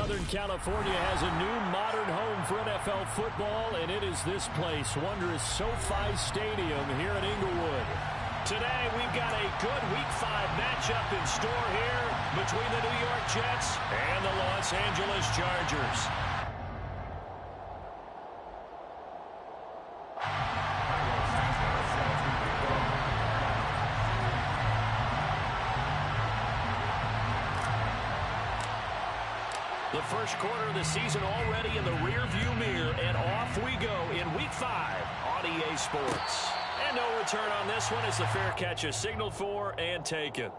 Southern California has a new modern home for NFL football, and it is this place, wondrous SoFi Stadium here in Inglewood. Today, we've got a good Week 5 matchup in store here between the New York Jets and the Los Angeles Chargers. The first quarter of the season already in the rearview mirror, and off we go in Week 5 on EA Sports. And no return on this one as the fair catch is signaled for and taken.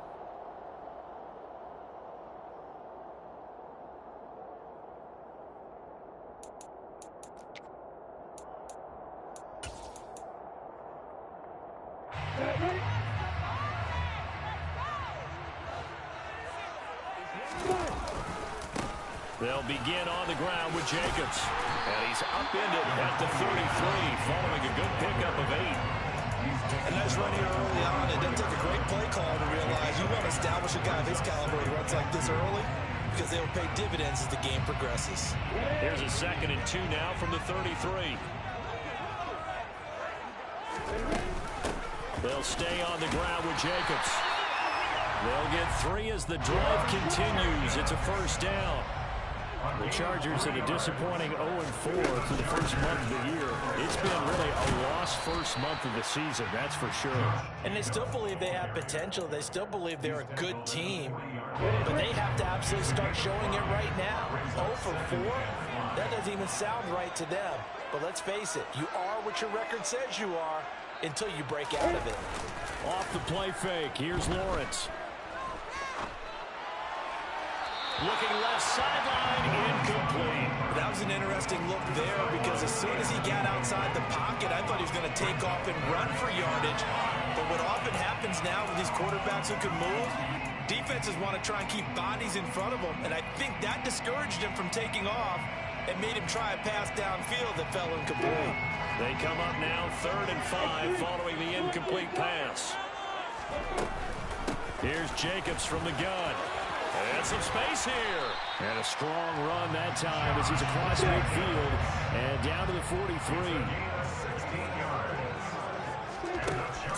They'll begin on the ground with Jacobs. And he's upended at the 33, following a good pickup of 8. A nice run here early on. It doesn't take a great play call to realize you want to establish a guy of his caliber who runs like this early, because they'll pay dividends as the game progresses. Here's a 2nd and 2 now from the 33. They'll stay on the ground with Jacobs. They'll get 3 as the drive continues. It's a first down. The Chargers in a disappointing 0-4 through the first month of the year. It's been really a lost first month of the season, that's for sure. And they still believe they have potential. They still believe they're a good team. But they have to absolutely start showing it right now. 0-4? That doesn't even sound right to them. But let's face it, you are what your record says you are until you break out of it. Off the play fake, here's Lawrence. Looking left sideline, incomplete. That was an interesting look there, because as soon as he got outside the pocket, I thought he was going to take off and run for yardage. But what often happens now with these quarterbacks who can move, defenses want to try and keep bodies in front of them, and I think that discouraged him from taking off and made him try a pass downfield that fell incomplete. They come up now 3rd and 5 following the incomplete pass. Here's Jacobs from the gun. And some space here. And a strong run that time as he's across midfield and down to the 43.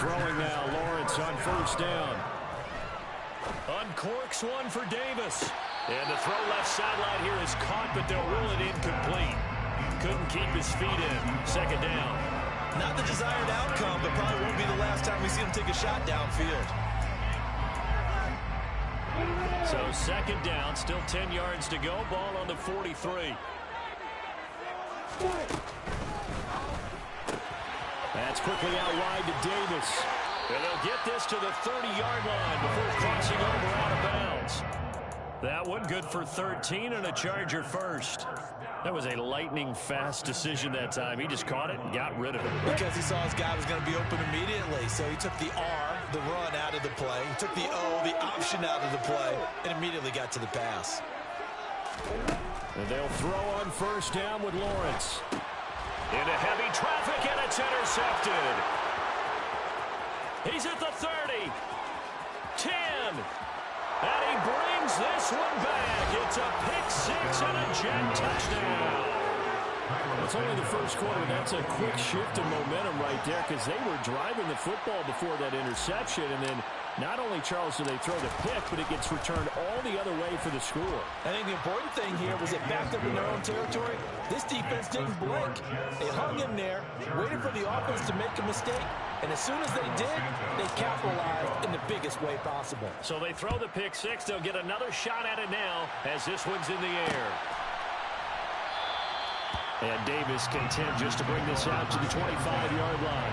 Throwing now, Lawrence on first down. Uncorks one for Davis. And the throw left sideline here is caught, but they'll rule it incomplete. Couldn't keep his feet in. 2nd down. Not the desired outcome, but probably won't be the last time we see him take a shot downfield. So 2nd down, still 10 yards to go. Ball on the 43. That's quickly out wide to Davis. And they'll get this to the 30-yard line before crossing over out of bounds. That one good for 13 and a Charger first. That was a lightning-fast decision that time. He just caught it and got rid of it. Because he saw his guy was going to be open immediately. So he took the R, the run, out of the play. He took the O, the option, out of the play, and immediately got to the pass. And they'll throw on first down with Lawrence. Into heavy traffic, and it's intercepted. He's at the 30. 10. And he brings this one back. It's a pick-6 and a Jet touchdown. It's only the first quarter. That's a quick shift in momentum right there, because they were driving the football before that interception. And then not only, Charles, do they throw the pick, but it gets returned all the other way for the score. I think the important thing here was it backed up in their own territory. This defense didn't blink. They hung in there, waited for the offense to make a mistake. And as soon as they did, they capitalized in the biggest way possible. So they throw the pick-6. They'll get another shot at it now as this one's in the air. And Davis content just to bring this out to the 25-yard line.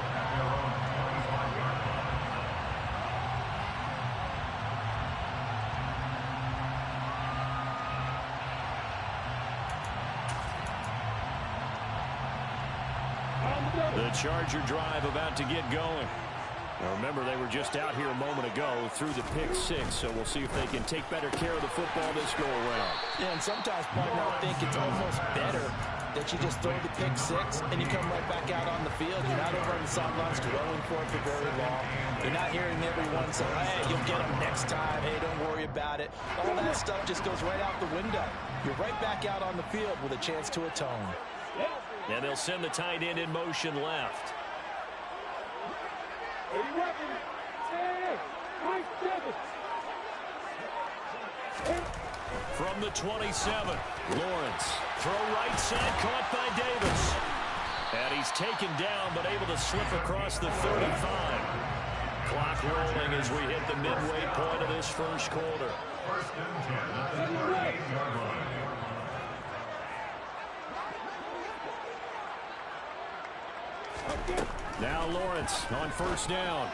The Charger drive about to get going. Now remember, they were just out here a moment ago through the pick-6, so we'll see if they can take better care of the football this go-around. Yeah, and sometimes partner, I think it's almost better that you just throw the pick six and you come right back out on the field. You're not over on the sidelines dwelling for it for very long. You're not hearing everyone say, hey, you'll get them next time. Hey, don't worry about it. All that stuff just goes right out the window. You're right back out on the field with a chance to atone. And they'll send the tight end in motion left. From the 27, Lawrence. Throw right side, caught by Davis. And he's taken down, but able to slip across the 35. Clock rolling as we hit the midway point of this first quarter. Now Lawrence on first down.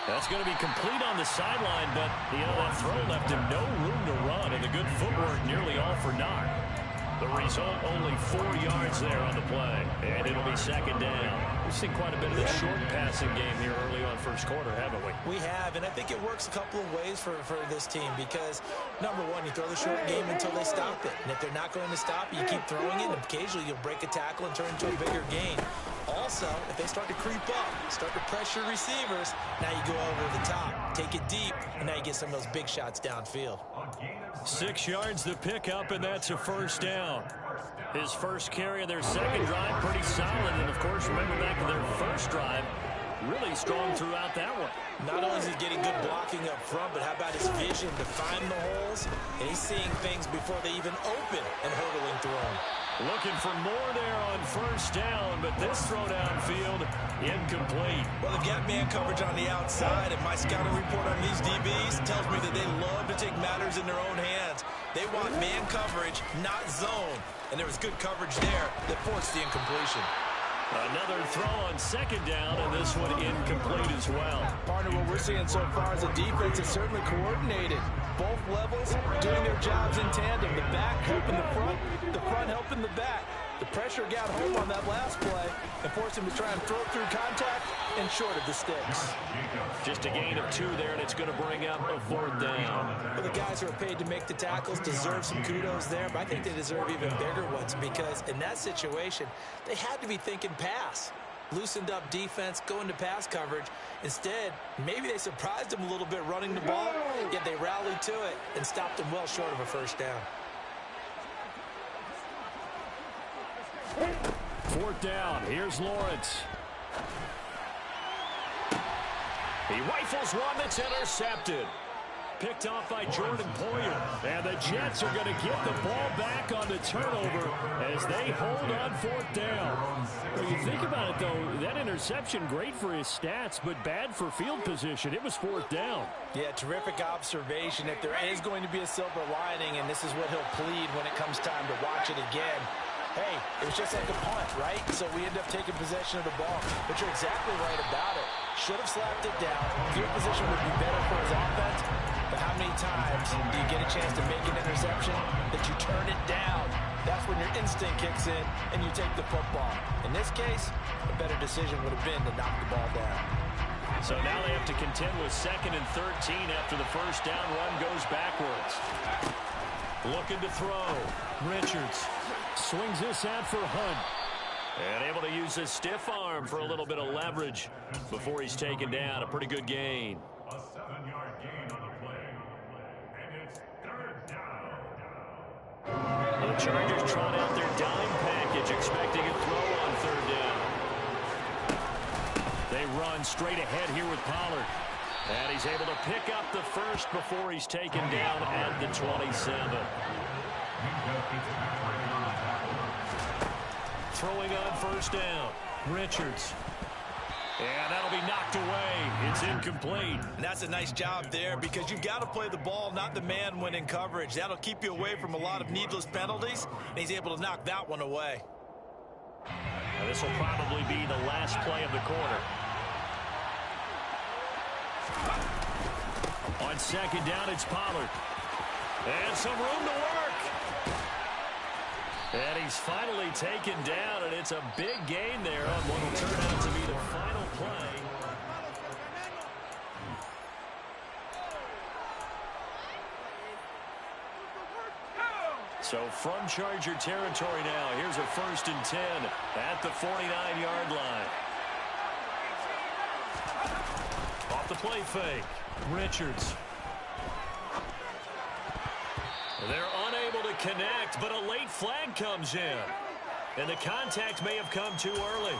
That's going to be complete on the sideline, but that throw left him no room to run, and the good footwork nearly all for naught. The result, only 4 yards there on the play, and it'll be second down. We've seen quite a bit of the short passing game here early on first quarter, haven't we? We have, and I think it works a couple of ways for this team because, number one, you throw the short game until they stop it. And if they're not going to stop it, you keep throwing it, and occasionally you'll break a tackle and turn into a bigger gain. Also, if they start to creep up, start to pressure receivers, now you go over the top, take it deep, and now you get some of those big shots downfield. 6 yards to pick up, and that's a first down. His first carry of their second drive, pretty solid. And, of course, remember back to their first drive, really strong throughout that one. Not only is he getting good blocking up front, but how about his vision to find the holes? And he's seeing things before they even open and hurdling through them. Looking for more there on first down, but this throw downfield incomplete. Well, they've got man coverage on the outside, and my scouting report on these DBs tells me that they love to take matters in their own hands. They want man coverage, not zone. And there was good coverage there that forced the incompletion. Another throw on second down, and this one incomplete as well. Partner, what we're seeing so far is a defense is certainly coordinated. Both levels doing their jobs in tandem. The back helping the front helping the back. The pressure got home on that last play and forced him to try and throw through contact and short of the sticks. Just a gain of 2 there, and it's going to bring up a fourth down. Well, the guys who are paid to make the tackles deserve some kudos there, but I think they deserve even bigger ones because in that situation, they had to be thinking pass. Loosened up defense, going to pass coverage. Instead, maybe they surprised him a little bit running the ball, yet they rallied to it and stopped him well short of a first down. Fourth down. Here's Lawrence. He rifles one that's intercepted. Picked off by Jordan Poyer. And the Jets are going to get the ball back on the turnover as they hold on fourth down. Well, you think about it, though, that interception, great for his stats, but bad for field position. It was fourth down. Yeah, terrific observation. If there is going to be a silver lining, and this is what he'll plead when it comes time to watch it again, hey, it was just like a punt, right? So we end up taking possession of the ball. But you're exactly right about it. Should have slapped it down. Field position would be better for his offense. But how many times do you get a chance to make an interception that you turn it down? That's when your instinct kicks in and you take the football. In this case, a better decision would have been to knock the ball down. So now they have to contend with 2nd and 13 after the first down run goes backwards. Looking to throw. Richards swings this out for Hunt. And able to use his stiff arm for a little bit of leverage before he's taken down. A pretty good gain. A 7-yard gain on the play. And it's 3rd down. The Chargers trot out their dime package, expecting a throw on 3rd down. They run straight ahead here with Pollard. And he's able to pick up the first before he's taken down at the 27. Throwing on first down. Richards. And that'll be knocked away. It's incomplete. And that's a nice job there because you've got to play the ball, not the man when in coverage. That'll keep you away from a lot of needless penalties, and he's able to knock that one away. Now this will probably be the last play of the quarter. On second down, it's Pollard. And some room to work. And he's finally taken down, and it's a big gain there on what will turn out to be the final play. So from Charger territory now, here's a 1st and 10 at the 49-yard line. Off the play fake, Richards. They're unable to connect, but a late flag comes in. And the contact may have come too early.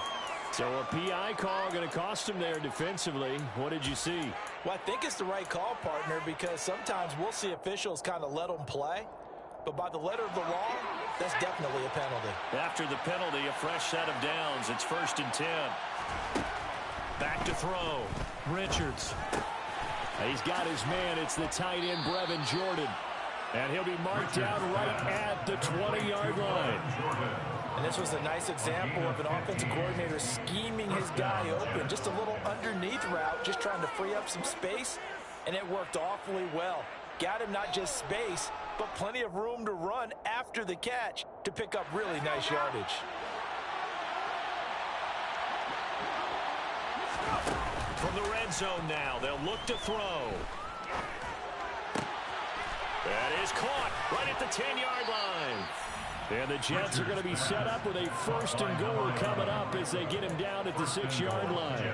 So a PI call going to cost him there defensively. What did you see? Well, I think it's the right call, partner, because sometimes we'll see officials kind of let them play. But by the letter of the law, that's definitely a penalty. After the penalty, a fresh set of downs. It's 1st and 10. Back to throw. Richards. He's got his man. It's the tight end, Brevin Jordan. And he'll be marked down right at the 20-yard line. And this was a nice example of an offensive coordinator scheming his guy open. Just a little underneath route, just trying to free up some space. And it worked awfully well. Got him not just space, but plenty of room to run after the catch to pick up really nice yardage. From the red zone now, they'll look to throw. That is caught right at the 10-yard line. And the Jets are going to be set up with a 1st and goal coming up as they get him down at the 6-yard line.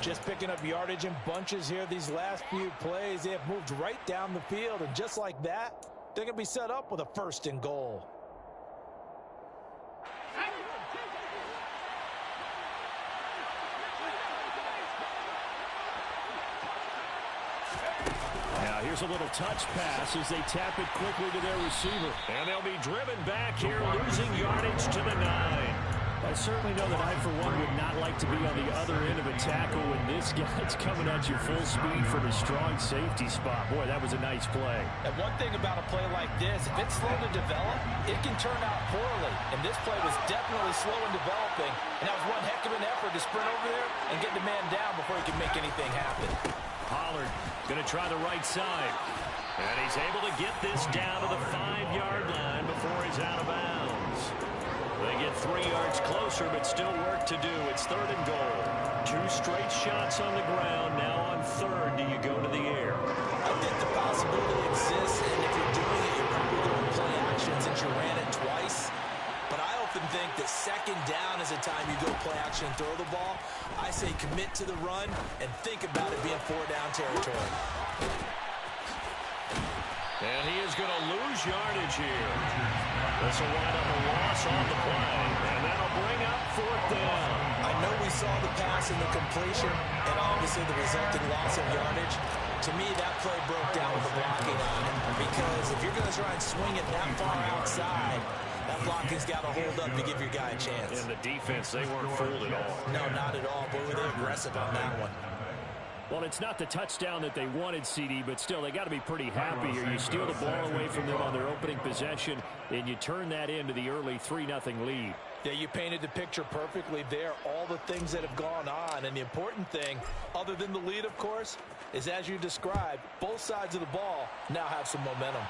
Just picking up yardage in bunches here these last few plays. They have moved right down the field, and just like that, they're going to be set up with a 1st and goal. Now here's a little touch pass as they tap it quickly to their receiver. And they'll be driven back here, losing yardage to the 9. I certainly know that I, for one, would not like to be on the other end of a tackle when this guy's coming at you full speed from a strong safety spot. Boy, that was a nice play. And one thing about a play like this, if it's slow to develop, it can turn out poorly. And this play was definitely slow in developing. And that was one heck of an effort to sprint over there and get the man down before he can make anything happen. Pollard going to try the right side. And he's able to get this down to the 5-yard line before he's out of bounds. They get 3 yards closer, but still work to do. It's 3rd and goal. 2 straight shots on the ground. Now on 3rd, do you go to the air? I think the possibility exists, and if you're doing it, you're probably going to play action since you ran it twice. But I often think that 2nd down is a time you go play action and throw the ball. I say commit to the run and think about it being 4-down territory. And he is going to lose yardage here. This will wind up a loss on the play, and that'll bring up 4th down. I know we saw the pass and the completion, and obviously the resulting loss of yardage. To me, that play broke down with the blocking on it, because if you're going to try and swing it that far outside, that blocking's got to hold up to give your guy a chance. And the defense, they weren't fooled at all. No, not at all. Boy, were they aggressive on that one. Well, it's not the touchdown that they wanted, CD, but still, they got to be pretty happy here. You steal the ball away from them on their opening possession, and you turn that into the early 3-0 lead. Yeah, you painted the picture perfectly there, all the things that have gone on. And the important thing, other than the lead, of course, is as you described, both sides of the ball now have some momentum.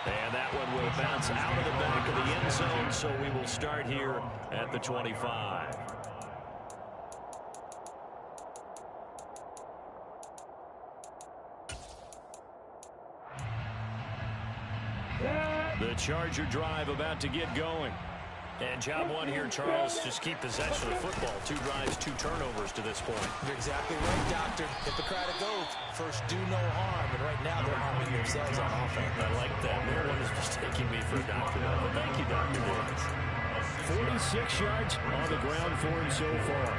And that one will bounce out of the back of the end zone, so we will start here at the 25. The Charger drive about to get going. And job one here, Charles, just keep possession of the football. 2 drives, 2 turnovers to this point. You're exactly right, Doctor. Hippocratic oath. First, do no harm. And right now, they're harming themselves on offense. I like that. No one is mistaking me for a doctor. But thank you, Dr. Davis. 46 yards on the ground for him so far.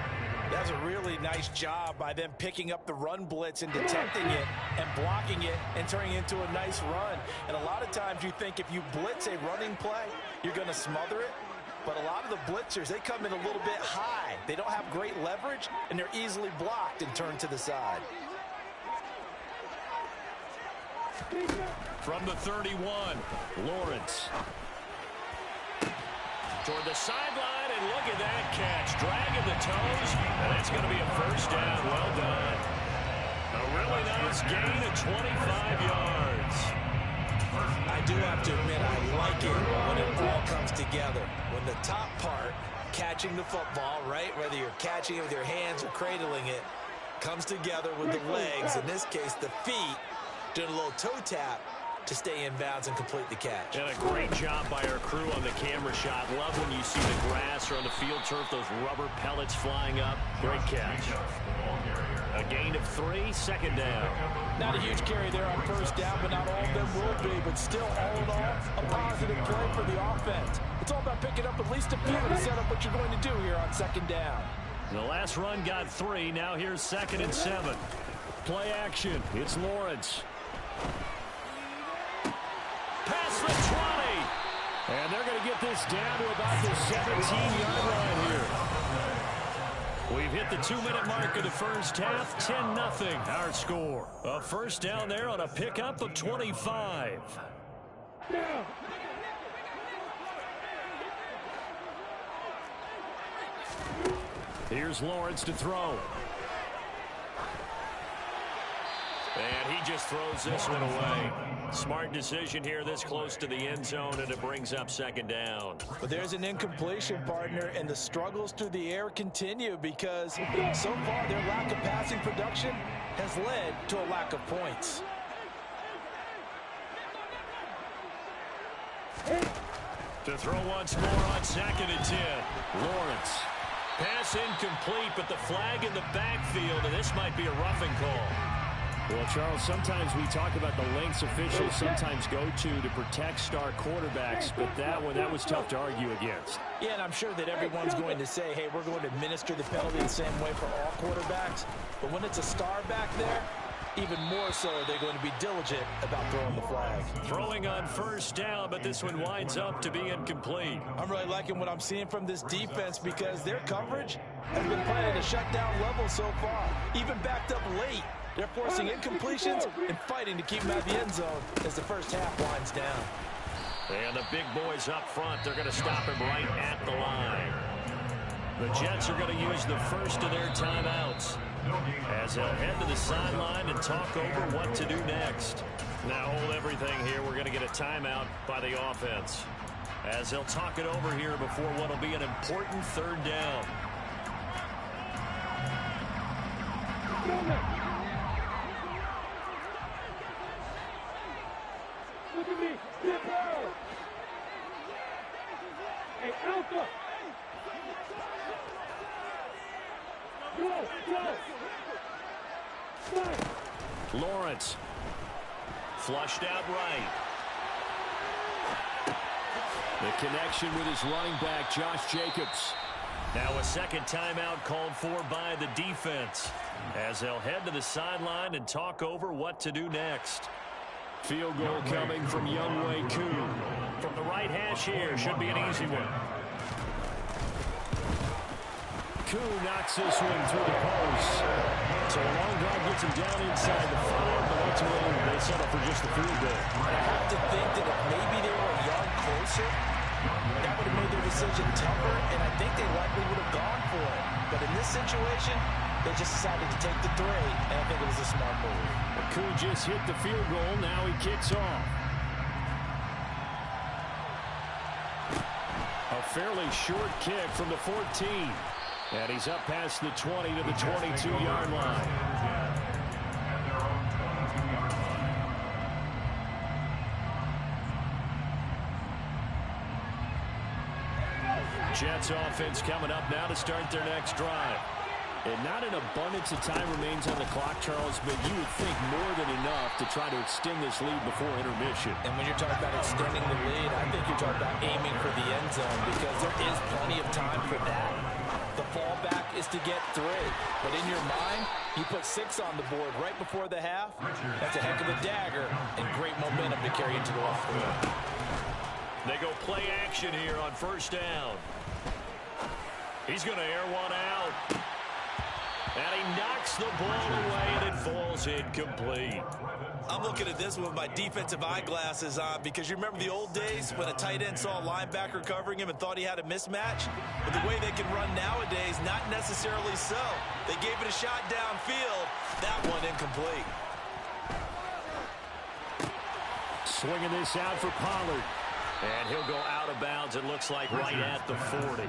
That's a really nice job by them picking up the run blitz and detecting it and blocking it and turning it into a nice run. And a lot of times you think if you blitz a running play, you're going to smother it. But a lot of the blitzers, they come in a little bit high. They don't have great leverage, and they're easily blocked and turned to the side. From the 31, Lawrence. Toward the sideline, and look at that catch. Dragging the toes, and that's going to be a 1st down. Well done. A really nice gain of 25 yards. I do have to admit, I like it when it all comes together. When the top part, catching the football, right, whether you're catching it with your hands or cradling it, comes together with the legs, in this case the feet, doing a little toe tap to stay in bounds and complete the catch. And a great job by our crew on the camera shot. Love when you see the grass or on the field turf, those rubber pellets flying up. Great catch. A gain of 3, second down. Not a huge carry there on first down, but not all of them will be. But still, all in all, a positive play for the offense. It's all about picking up at least a few to set up what you're going to do here on second down. The last run got 3. Now here's 2nd and 7. Play action. It's Lawrence. Past the 20. And they're going to get this down to about the 17-yard line here. We've hit the 2-minute mark of the first half. 10-0 our score. A first down there on a pickup of 25. Here's Lawrence to throw. And he just throws this one away. Smart decision here this close to the end zone, and it brings up second down. But there's an incompletion, partner, and the struggles through the air continue because so far their lack of passing production has led to a lack of points. To throw once more on 2nd and 10. Lawrence. Pass incomplete, but the flag in the backfield, and this might be a roughing call. Well, Charles, sometimes we talk about the lengths officials sometimes go to protect star quarterbacks, but that was tough to argue against. Yeah, and I'm sure that everyone's going to say, hey, we're going to administer the penalty the same way for all quarterbacks. But when it's a star back there, even more so are they going to be diligent about throwing the flag. Throwing on first down, but this one winds up to be incomplete. I'm really liking what I'm seeing from this defense because their coverage has been playing at a shutdown level so far, even backed up late. They're forcing incompletions and fighting to keep them out of the end zone as the first half winds down. And the big boys up front, they're going to stop him right at the line. The Jets are going to use the first of their timeouts as they'll head to the sideline and talk over what to do next. Now hold everything here. We're going to get a timeout by the offense as they'll talk it over here before what will be an important third down. Look at me. Step out. Hey, Alpha. Go. Lawrence. Flushed out right. The connection with his running back, Josh Jacobs. Now a second timeout called for by the defense as they'll head to the sideline and talk over what to do next. Field goal coming from Younghoe Koo. From the right hash here, should be an easy one. Koo knocks this one through the post. So a long drive gets him down inside the 5, but ultimately they settle for just the field goal. I have to think that if maybe they were a yard closer, that would have made their decision tougher, and I think they likely would have gone for it. But in this situation, they just decided to take the 3, and I think it was a smart move. Koo just hit the field goal. Now he kicks off. A fairly short kick from the 14. And he's up past the 20 to the 22-yard line. Jets offense coming up now to start their next drive. And not an abundance of time remains on the clock, Charles, but you would think more than enough to try to extend this lead before intermission. And when you're talking about extending the lead, I think you're talking about aiming for the end zone because there is plenty of time for that. The fallback is to get 3. But in your mind, you put 6 on the board right before the half. That's a heck of a dagger and great momentum to carry into the locker room. They go play action here on first down. He's going to air one out. And he knocks the ball away, and it falls incomplete. I'm looking at this with my defensive eyeglasses on because you remember the old days when a tight end saw a linebacker covering him and thought he had a mismatch? But the way they can run nowadays, not necessarily so. They gave it a shot downfield. That one incomplete. Swinging this out for Pollard. And he'll go out of bounds, it looks like, right at the 40.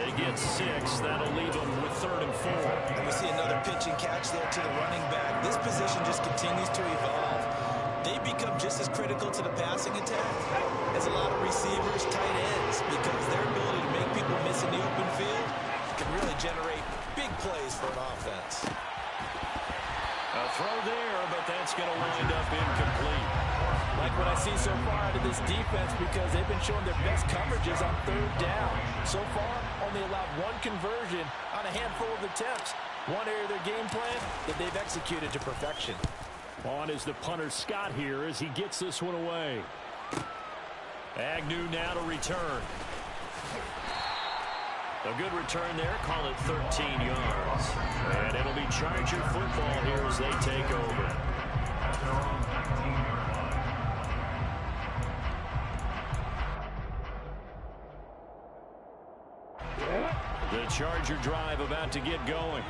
They get 6. That'll leave them with 3rd and 4. And we see another pitch and catch there to the running back. This position just continues to evolve. they become just as critical to the passing attack as a lot of receivers, tight ends, because their ability to make people miss in the open field can really generate big plays for an offense. A throw there, but that's going to wind up incomplete. Like what I see so far out of this defense, because they've been showing their best coverages on third down. So far, only allowed one conversion on a handful of attempts. One area of their game plan that they've executed to perfection. On is the punter Scott here as he gets this one away. Agnew now to return. A good return there, call it 13 yards. And it'll be Charger football here as they take over. The Charger drive about to get going.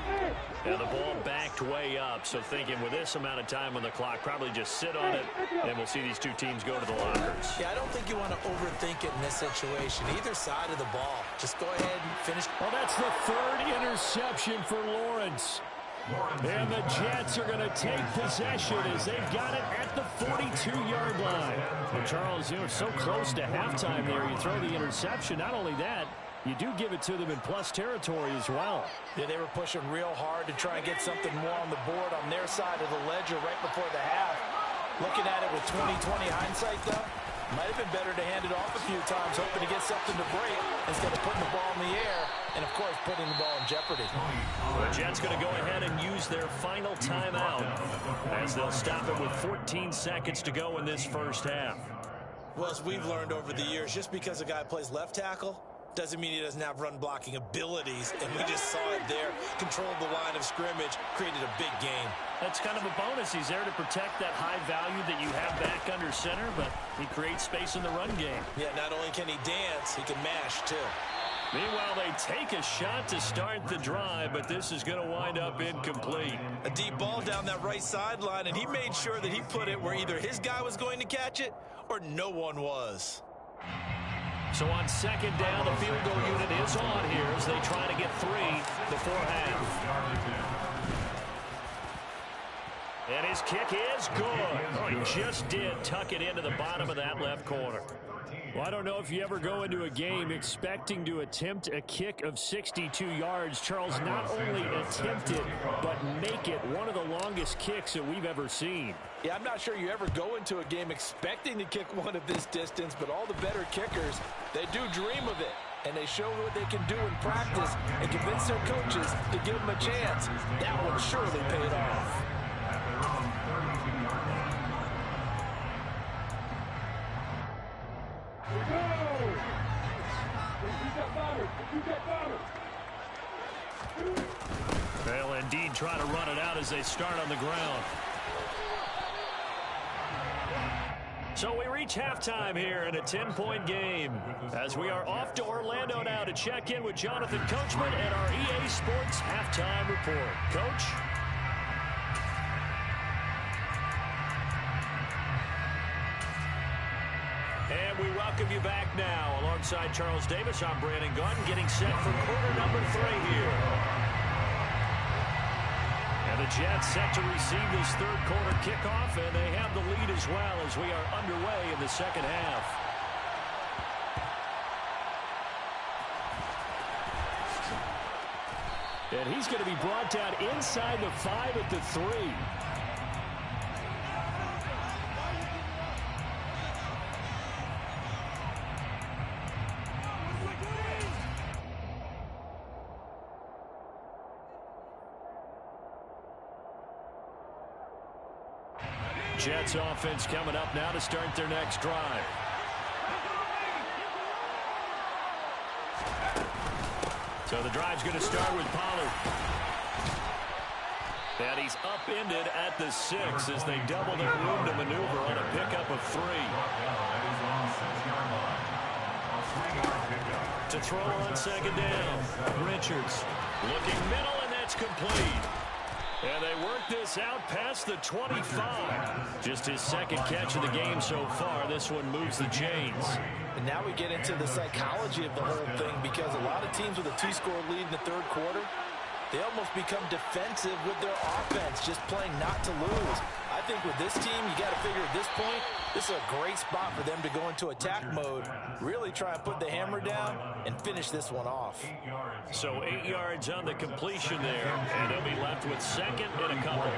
Now the ball backed way up, so thinking with this amount of time on the clock, probably just sit on it, and we'll see these two teams go to the lockers. Yeah, I don't think you want to overthink it in this situation. Either side of the ball. Just go ahead and finish. Well, that's the third interception for Lawrence. And the Jets are going to take possession as they've got it at the 42-yard line. And Charles, you know, so close to halftime there. You throw the interception. Not only that, you do give it to them in plus territory as well. Yeah, they were pushing real hard to try and get something more on the board on their side of the ledger right before the half. Looking at it with 20/20 hindsight, though, might have been better to hand it off a few times, hoping to get something to break instead of putting the ball in the air and, of course, putting the ball in jeopardy. The Jets going to go ahead and use their final timeout as they'll stop it with 14 seconds to go in this first half. Well, as we've learned over the years, just because a guy plays left tackle doesn't mean he doesn't have run-blocking abilities, and we just saw it there. Controlled the line of scrimmage, created a big game. That's kind of a bonus. He's there to protect that high value that you have back under center, but he creates space in the run game. Yeah, not only can he dance, he can mash, too. Meanwhile, they take a shot to start the drive, but this is going to wind up incomplete. A deep ball down that right sideline, and he made sure that he put it where either his guy was going to catch it or no one was. So on second down, the field goal unit is on here as they try to get 3 before half. And his kick is good. Oh, he just did tuck it into the bottom of that left corner. Well, I don't know if you ever go into a game expecting to attempt a kick of 62 yards. Charles, not only attempt it, but make it one of the longest kicks that we've ever seen. Yeah, I'm not sure you ever go into a game expecting to kick one of this distance, but all the better kickers, they do dream of it. And they show what they can do in practice and convince their coaches to give them a chance. That one surely paid off. They'll indeed try to run it out as they start on the ground. So we reach halftime here in a 10-point game as we are off to Orlando now to check in with Jonathan Coachman and our EA Sports Halftime Report. Coach? And we welcome you back now. Alongside Charles Davis, I'm Brandon Gunn, getting set for quarter number 3 here. And the Jets set to receive this third quarter kickoff, and they have the lead as well as we are underway in the second half. And he's going to be brought down inside the 5 at the 3. Jets offense coming up now to start their next drive. So the drive's going to start with Pollard. And he's upended at the 6 as they double their room to maneuver on a pickup of 3. To throw on second down. Richards looking middle, and that's complete. And they work this out past the 25. Just his second catch of the game so far. This one moves the chains. And now we get into the psychology of the whole thing, because a lot of teams with a 2-score lead in the third quarter, they almost become defensive with their offense, just playing not to lose. I think with this team, you got to figure at this point, this is a great spot for them to go into attack mode, really try and put the hammer down and finish this one off. So 8 yards on the completion there, and they'll be left with second and a couple.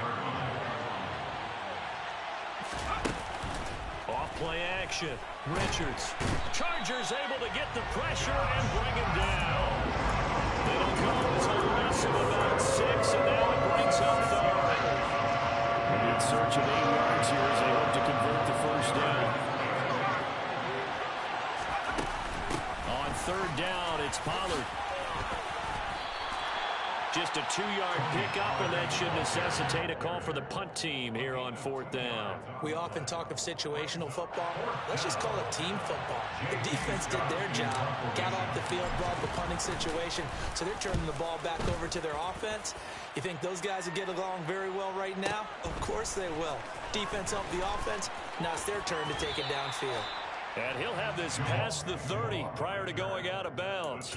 Off play action. Richards. Chargers able to get the pressure and bring him down. It'll go as a loss of about 6, and now it brings up third. In search of 8 yards here as they hope to convert the first down. On third down, it's Pollard. Just a 2-yard pickup, and that should necessitate a call for the punt team here on fourth down. We often talk of situational football. Let's just call it team football. The defense did their job, got off the field, brought the punting situation, so they're turning the ball back over to their offense. You think those guys will get along very well right now? Of course they will. Defense helped the offense. Now it's their turn to take it downfield. And he'll have this past the 30 prior to going out of bounds.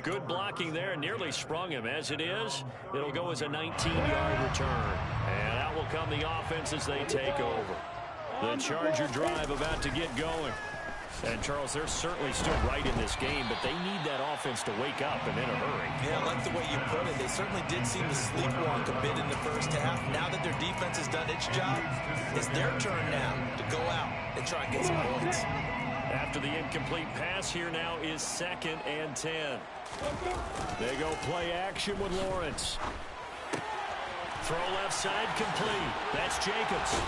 Good blocking there, nearly sprung him. As it is, it'll go as a 19-yard return. And out will come the offense as they take over. The Charger drive about to get going. And, Charles, they're certainly stood right in this game, but they need that offense to wake up and in a hurry. Yeah, I like the way you put it. They certainly did seem to sleepwalk a bit in the first half. Now that their defense has done its job, it's their turn now to go out and try and get some points. After the incomplete pass, here now is 2nd and 10. They go play action with Lawrence. Throw left side complete. That's Jacobs.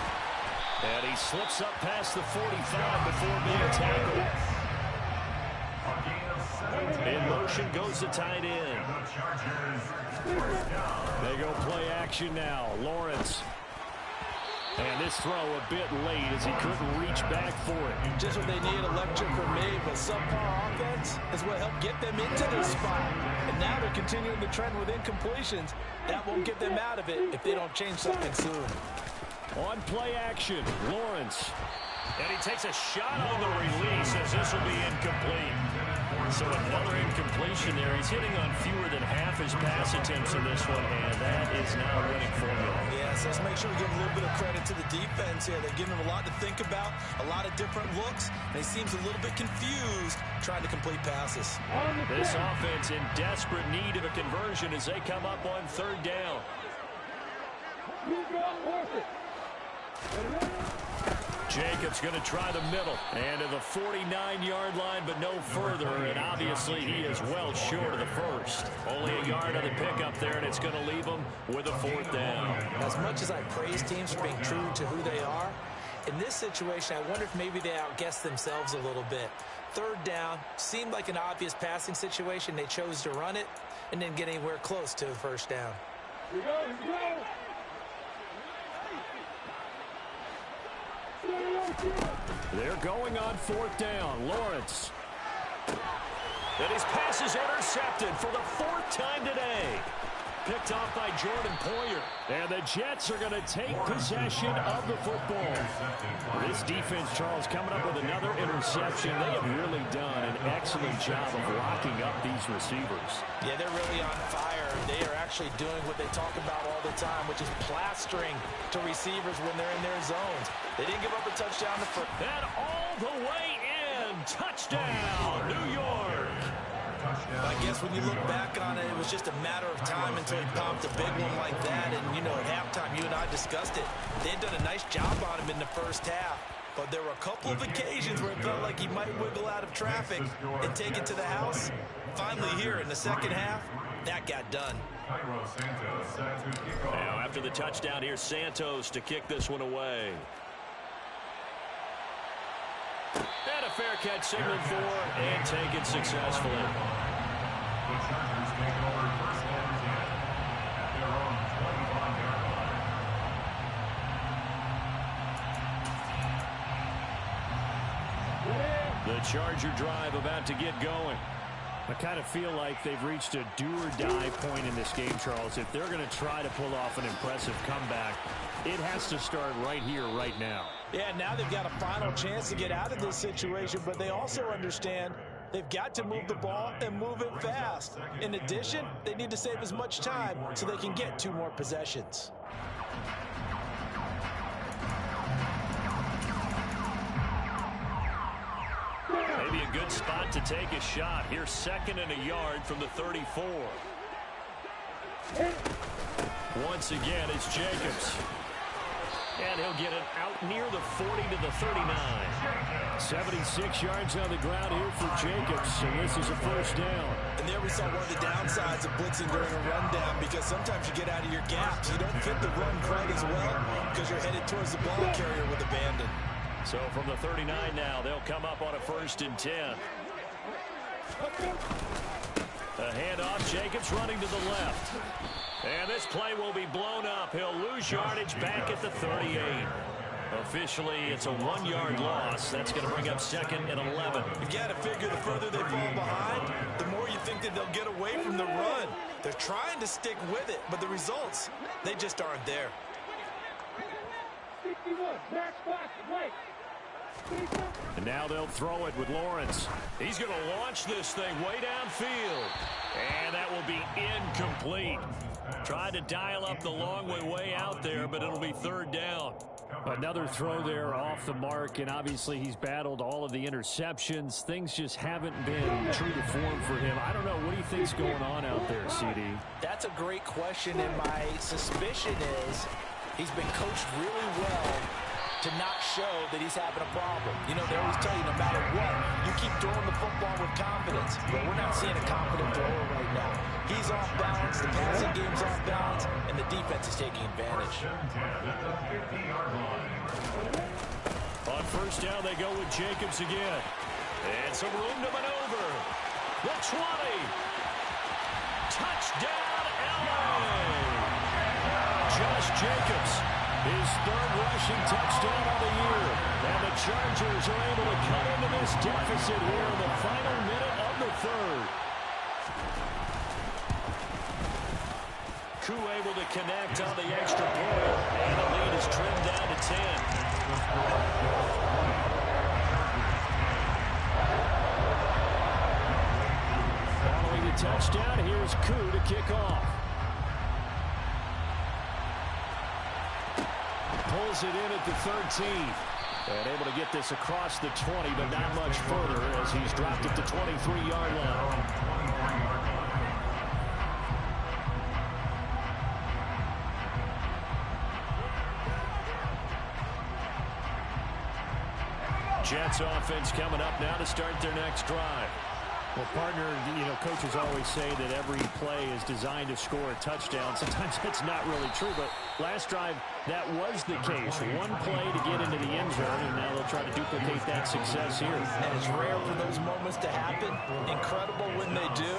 And he slips up past the 45 before being tackled. In motion goes the tight end. They go play action now. Lawrence. And this throw a bit late as he couldn't reach back for it. Just what they need, electric or made, but subpar offense is what helped get them into this spot. And now they're continuing the trend with incompletions. That won't get them out of it if they don't change something soon. On play action, Lawrence. And he takes a shot on the release as this will be incomplete. So another incompletion there. He's hitting on fewer than half his pass attempts in this one, and that is now winning formula. Yes, let's make sure we give a little bit of credit to the defense here. They're giving him a lot to think about, a lot of different looks, and he seems a little bit confused trying to complete passes. This offense in desperate need of a conversion as they come up on third down. Jacobs going to try the middle and to the 49-yard line, but no further, and obviously he is well short of the first. Only a yard of the pickup there, and it's going to leave him with a fourth down. As much as I praise teams for being true to who they are, in this situation, I wonder if maybe they outguessed themselves a little bit. Third down seemed like an obvious passing situation. They chose to run it and didn't get anywhere close to a first down. Here we go, here we go. They're going on fourth down. Lawrence. And his pass is intercepted for the 4th time today. Picked off by Jordan Poyer. And the Jets are going to take possession of the football. This defense, Charles, coming up with another interception. They have really done an excellent job of locking up these receivers. Yeah, they're really on fire. They are actually doing what they talk about all the time, which is plastering to receivers when they're in their zones. They didn't give up a touchdown to first. And all the way in. Touchdown, New York. I guess when you look back on it, it was just a matter of time until he popped a big one like that. And, you know, at halftime, you and I discussed it. They had done a nice job on him in the first half. But there were a couple of occasions where it felt like he might wiggle out of traffic and take it to the house. Finally here in the second half, that got done. Now after the touchdown, here's Santos to kick this one away. And a fair catch signaled for and taken successfully. The Chargers take over first and 10 at their own 25-yard line. The Charger drive about to get going. I kind of feel like they've reached a do-or-die point in this game, Charles. If they're going to try to pull off an impressive comeback, it has to start right here, right now. Yeah, now they've got a final chance to get out of this situation, but they also understand they've got to move the ball and move it fast. In addition, they need to save as much time so they can get 2 more possessions. a good spot to take a shot. Here's 2nd and a yard from the 34. Once again, it's Jacobs. And he'll get it out near the 40 to the 39. 76 yards on the ground here for Jacobs, and this is a first down. And there we saw one of the downsides of blitzing during a rundown, because sometimes you get out of your gaps. You don't fit the run quite as well because you're headed towards the ball carrier with abandon. So from the 39 now, they'll come up on a 1st and 10. A handoff, Jacobs running to the left. And this play will be blown up. He'll lose yardage back at the 38. Officially, it's a 1-yard loss. That's going to bring up 2nd and 11. You got to figure the further they fall behind, the more you think that they'll get away from the run. They're trying to stick with it, but the results, they just aren't there. 61, match back, right. And now they'll throw it with Lawrence. He's going to launch this thing way downfield. And that will be incomplete. Tried to dial up the long way out there, but it'll be 3rd down. Another throw there off the mark, and obviously he's battled all of the interceptions. Things just haven't been true to form for him. I don't know. What do you think's going on out there, CD? That's a great question, and my suspicion is he's been coached really well to not show that he's having a problem. You know, they always tell you no matter what, you keep throwing the football with confidence. But we're not seeing a confident thrower right now. He's off balance, the passing game's off balance, and the defense is taking advantage. On 1st down, they go with Jacobs again. And some room to maneuver. The 20. Touchdown, LA! Josh Jacobs, his 3rd rushing touchdown of the year. And the Chargers are able to cut into this deficit here in the final minute of the 3rd. Koo able to connect on the extra point. And the lead is trimmed down to 10. Following the touchdown, here's Koo to kick off. Pulls it in at the 13. And able to get this across the 20, but not much further as he's dropped it to 23-yard line. Jets offense coming up now to start their next drive. Well, partner, you know, coaches always say that every play is designed to score a touchdown. Sometimes that's not really true, but last drive, that was the case. One play to get into the end zone, and now they'll try to duplicate that success here. And it's rare for those moments to happen. Incredible when they do.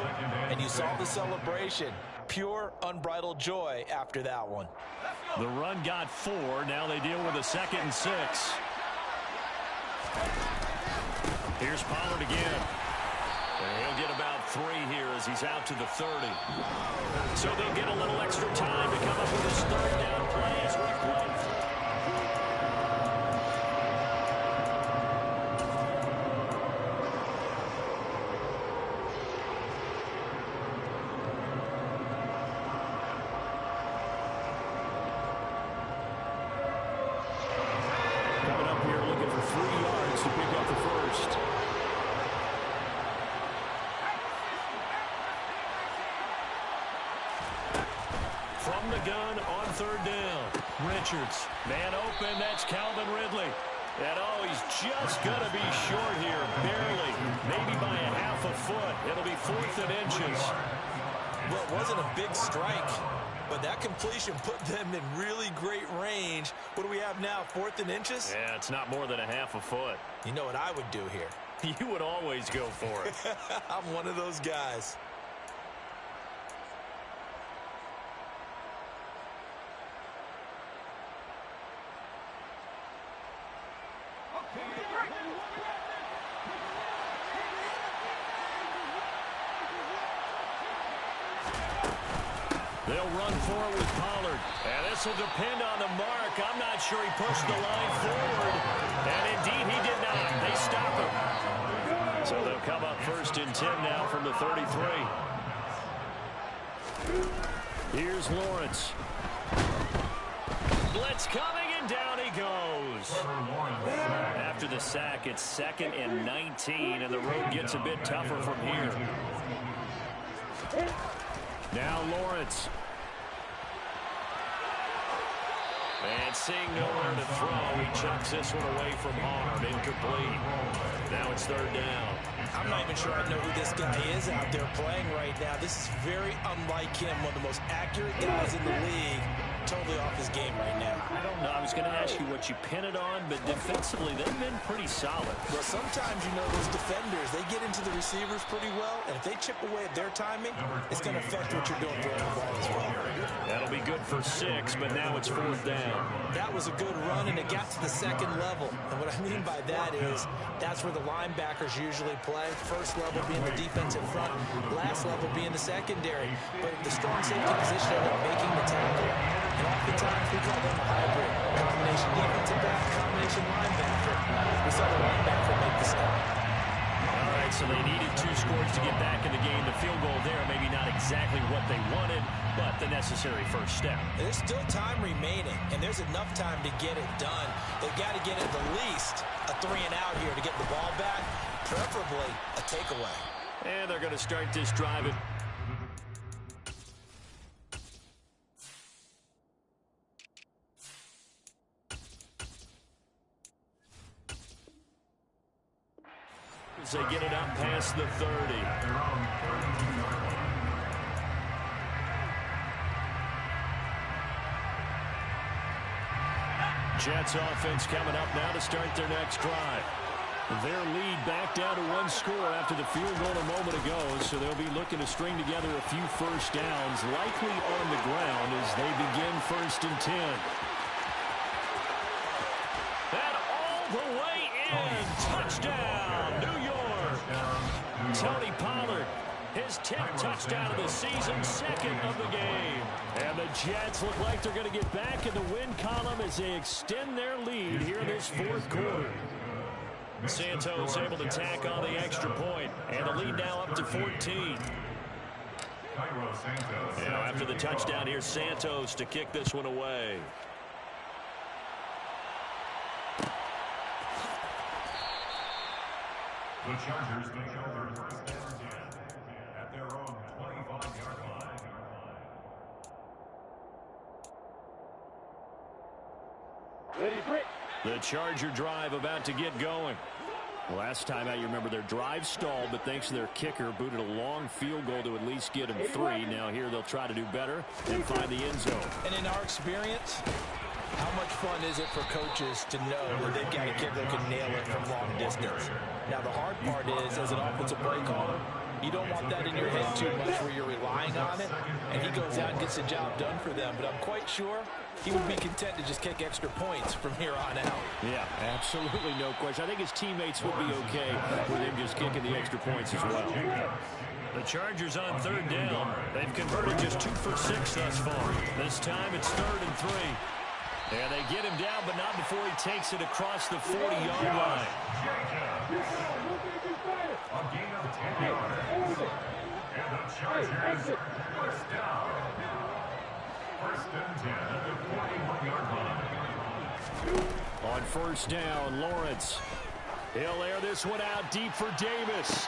And you saw the celebration. Pure, unbridled joy after that one. The run got 4. Now they deal with a 2nd and 6. Here's Pollard again. And he'll get about 3 here as he's out to the 30. So they'll get a little extra time to come up with this 3rd down play as Rick White. Coming up here looking for 3 yards to pick up the first. From the gun on 3rd down. Richards, man open, that's Calvin Ridley. And oh, he's just going to be short here, barely, maybe by a half a foot. It'll be 4th and inches. Well, it wasn't a big strike, but that completion put them in really great range. What do we have now, 4th and inches? Yeah, it's not more than a half a foot. You know what I would do here? You would always go for it. I'm one of those guys. They'll run forward with Pollard. And this will depend on the mark. I'm not sure he pushed the line forward. And indeed he did not. They stop him. So they'll come up 1st and 10 now from the 33. Here's Lawrence. Blitz coming, and down he goes. after the sack. It's 2nd and 19, and the road gets a bit tougher from here. Now Lawrence. And seeing nowhere to throw, he chucks this one away from harm. Incomplete. Now it's 3rd down. I'm not even sure I know who this guy is out there playing right now. This is very unlike him, one of the most accurate guys in the league. Totally off his game right now. I don't know. I was going to ask you what you pin it on, but defensively, they've been pretty solid. Well, sometimes, you know, those defenders, they get into the receivers pretty well, and if they chip away at their timing, it's going to affect what you're doing throwing the ball as well. That'll be good for 6, but now it's 4th down. That was a good run, and it got to the 2nd level. And what I mean by that is that's where the linebackers usually play. First level being the defensive front, last level being the secondary. But the strong safety position ended up making the tackle. And oftentimes we call them a hybrid. Combination defensive back, combination linebacker. We saw the linebacker make the stop. All right, so they needed 2 scores to get back in the game. The field goal there, maybe not exactly what they wanted, but the necessary first step. There's still time remaining, and there's enough time to get it done. They've got to get at the least a 3-and-out here to get the ball back, preferably a takeaway. And they're going to start this drive at as they get it up past the 30. Jets offense coming up now to start their next drive. Their lead back down to 1 score after the field goal a moment ago, so they'll be looking to string together a few first downs, likely on the ground as they begin 1st and 10. And all the way in, touchdown, New York. Tony Pollard, his 10th touchdown of the season, 2nd of the game. And the Jets look like they're going to get back in the win column as they extend their lead here in this 4th quarter. Santos able to tack on the extra point, and the lead now up to 14. Now after the touchdown, here's Santos to kick this one away. The Chargers take over 1st and 10 at their own 25-yard line. Ready, Britt. The Charger drive about to get going. Last time out, you remember their drive stalled, but thanks to their kicker, booted a long field goal to at least get them 3. Now here they'll try to do better and find the end zone. And in our experience, how much fun is it for coaches to know that they've got a kicker that can nail it from long distance? Now, the hard part is, as an offensive play caller, you don't want that in your head too much where you're relying on it, and he goes out and gets the job done for them. But I'm quite sure he would be content to just kick extra points from here on out. Yeah, absolutely no question. I think his teammates would be okay with him just kicking the extra points as well. The Chargers on 3rd down. They've converted just 2 for 6 thus far. This time it's 3rd and 3. And they get him down, but not before he takes it across the 40-yard line. A gain of 10 yards. And the Chargers 1st down. 1st and 10 at the 41-yard line. On 1st down, Lawrence. He'll air this one out deep for Davis.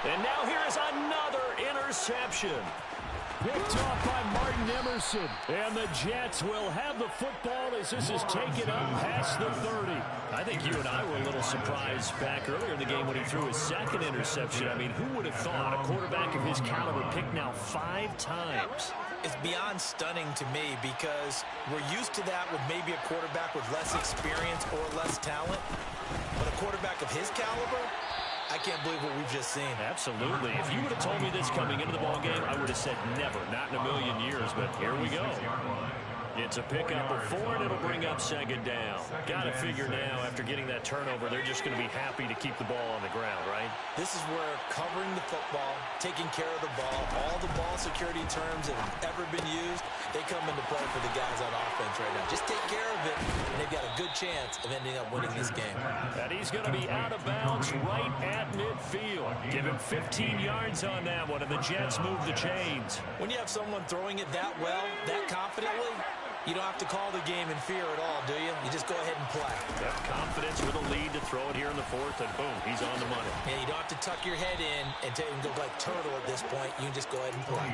And now here is another interception. Picked off by Martin Emerson. And the Jets will have the football as this is taken up past the 30. I think you and I were a little surprised back earlier in the game when he threw his 2nd interception. I mean, who would have thought a quarterback of his caliber picked now 5 times? It's beyond stunning to me because we're used to that with maybe a quarterback with less experience or less talent. But a quarterback of his caliber, I can't believe what we've just seen. Absolutely. If you would have told me this coming into the ballgame, I would have said never, not in a million years, but here we go. It's a pickup of 4, and it'll bring up 2nd down. Got to figure now, after getting that turnover, they're just going to be happy to keep the ball on the ground, right? This is where covering the football, taking care of the ball, all the ball security terms that have ever been used, they come into play for the guys on offense right now. Just take care of it, and they've got a good chance of ending up winning this game. And he's going to be out of bounds right at midfield. Give him 15 yards on that one, and the Jets move the chains. When you have someone throwing it that well, that confidently, You don't have to call the game in fear at all, do you? You just go ahead and play. Yep, confidence with a lead to throw it here in the fourth, and boom, he's on the money. Yeah, you don't have to tuck your head in and go like turtle at this point. You can just go ahead and play.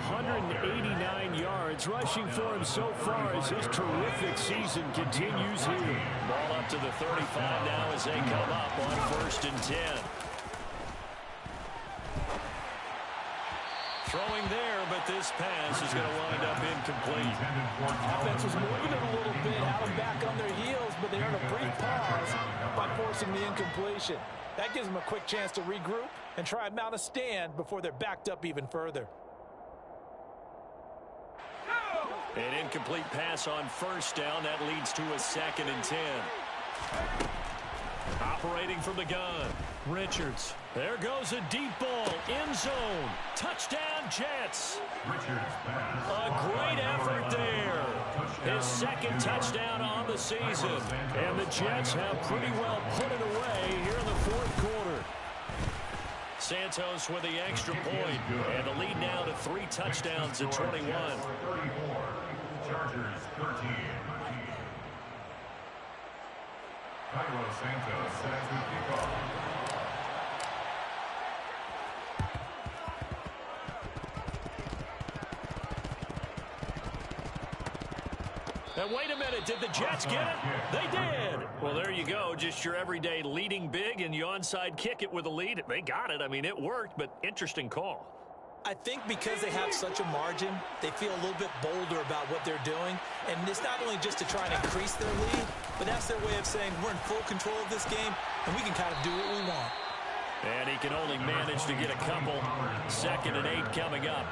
189 yards rushing for him so far as his terrific season continues here. Ball up to the 35 now as they come up on 1st and 10. Throwing there, but this pass is going to wind up incomplete. Offense was moving it a little bit, had them back on their heels, but they earned a brief pause by forcing the incompletion. That gives them a quick chance to regroup and try and mount a stand before they're backed up even further. An incomplete pass on 1st down. That leads to a 2nd and 10. Operating from the gun, Richards. There goes a deep ball, end zone. Touchdown, Jets. A great effort there. His 2nd touchdown on the season. And the Jets have pretty well put it away here in the 4th quarter. Santos with the extra point. And the lead now to 3 touchdowns at 21. Chargers 13. Carlos Santos sets the kickoff. And wait a minute, did the Jets get it? They did. Well, there you go. Just your everyday leading big, and you onside kick it with a lead. They got it. I mean, it worked, but interesting call. I think because they have such a margin, they feel a little bit bolder about what they're doing. And it's not only just to try and increase their lead, but that's their way of saying we're in full control of this game, and we can kind of do what we want. And he can only manage to get a couple. 2nd and 8 coming up.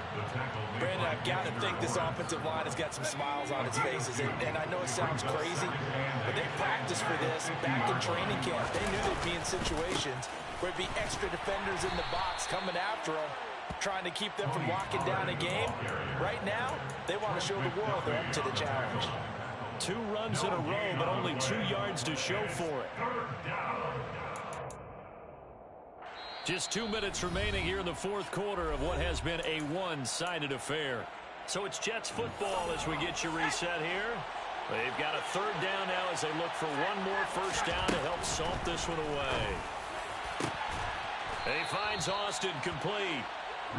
Brandon, I've got to think this offensive line has got some smiles on its faces. And I know it sounds crazy, but they practiced for this back in training camp. They knew they'd be in situations where it'd be extra defenders in the box coming after them, trying to keep them from locking down a game. Right now, they want to show the world they're up to the challenge. 2 runs in a row, but only 2 yards to show for it. Just 2 minutes remaining here in the 4th quarter of what has been a one-sided affair. So it's Jets football as we get you reset here. They've got a 3rd down now as they look for one more 1st down to help salt this one away. He finds Austin complete.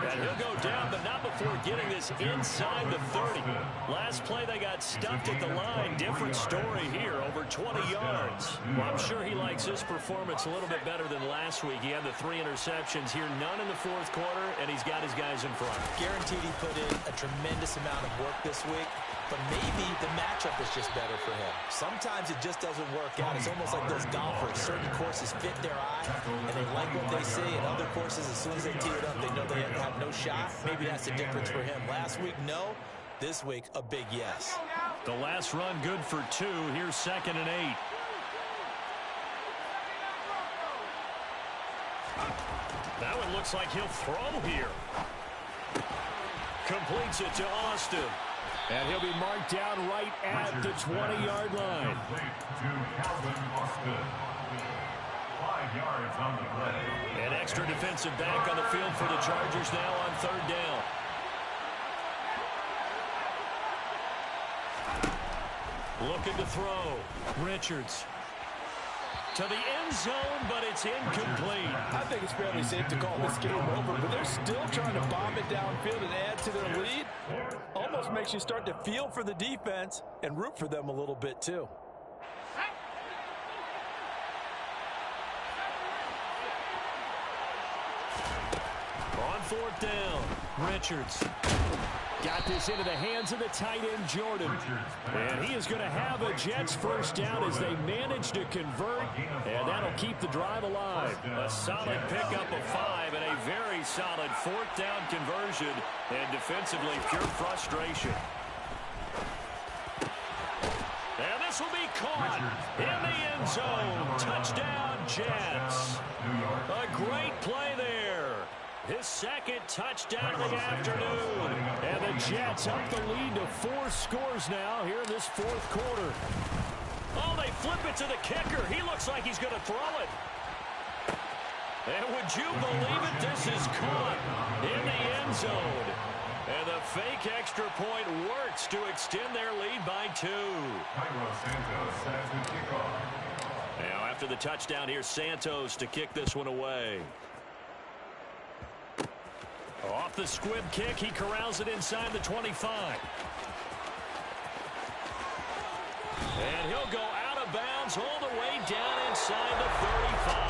And he'll go down, but not before getting this inside the 30. Last play, they got stuffed at the line. Different story here, over 20 yards. Well, I'm sure he likes his performance a little bit better than last week. He had the 3 interceptions here, none in the 4th quarter, and he's got his guys in front. Guaranteed he put in a tremendous amount of work this week, but maybe the matchup is just better for him. Sometimes it just doesn't work out. It's almost like those golfers. Certain courses fit their eye, and they like what they see, and other courses, as soon as they tee it up, they know they have no shot. Maybe that's the difference for him. Last week, no. This week, a big yes. The last run good for 2. Here's 2nd and 8. That one looks like he'll throw here. Completes it to Austin. And he'll be marked down right at the 20-yard line. An extra defensive back on the field for the Chargers now on 3rd down. Looking to throw. Richards. To the end zone, but it's incomplete. I think it's fairly safe to call this game over, but they're still trying to bomb it downfield and add to their lead. Almost makes you start to feel for the defense and root for them a little bit, too. On 4th down, Richards. Got this into the hands of the tight end, Jordan. And he is going to have a Jets 1st down as they manage to convert, and that'll keep the drive alive. A solid pickup of 5 and a very solid 4th down conversion, and defensively pure frustration. And this will be caught in the end zone. Touchdown, Jets. A great play there. His 2nd touchdown of the afternoon. And the Jets up the lead to 4 scores now here in this 4th quarter. Oh, they flip it to the kicker. He looks like he's going to throw it. And would you believe it? This is caught in the end zone. And the fake extra point works to extend their lead by 2. Cairo Santos has the kickoff. Now after the touchdown, here's Santos to kick this one away. Off the squib kick, he corrals it inside the 25. And he'll go out of bounds all the way down inside the 35.